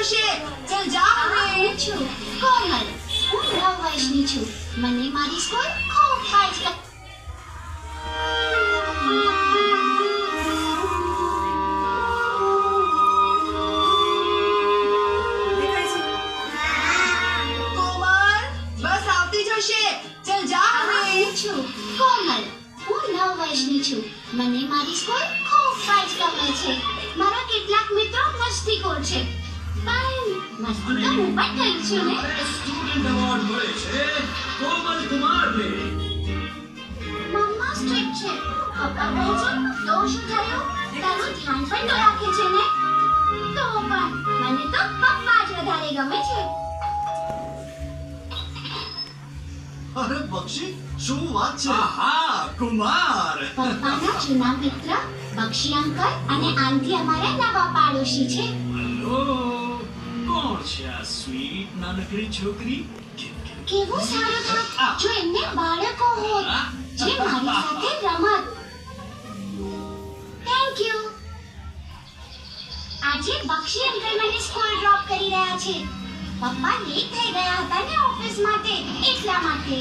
જોશે. ચલ જા હવે. હું છું કોમલ. હું 9 વર્ષની છું. મને મારી સ્કૂલ ખૂબ ફાઇટ કોમલ બસ આવતી જશે. ચલ જા હવે. હું છું કોમલ. હું 9 વર્ષની છું. મને મારી સ્કૂલ ખૂબ ફાઇટ ગમે છે. મારા કેટલાક મિત્રો મસ્તીખોર છે. પણ મસ્તી તો હું પણ કરું છું ને. સ્ટુડન્ટ એવોર્ડ મળે છે કોમલ કુમારને. મમ્મા સ્ટ્રિક્ટ છે. પપ્પા કહે છે તો શું થયું? તારું ધ્યાન પણ તો રાખે છે ને. તો પણ મને તો પપ્પા જ વધારે ગમે છે. અરે બક્ષી શું વાત છે? આહા કુમાર. પપ્પાના જૂના મિત્ર બક્ષી અંકલ અને આંટી અમારા નવા પાડોશી છે. હેલો કોણ છે આ સ્વીટ નાનકડી છોકરી? કેવું સારું થાત જો એમને બાળકો હોત જે મારી સાથે રમત. Thank you. આજે બક્ષી અંકલ મને સ્કૂલ ડ્રોપ કરી રહ્યા છે. પપ્પા લેટ થઈ ગયા હતા ને ઓફિસ માટે એટલા માટે.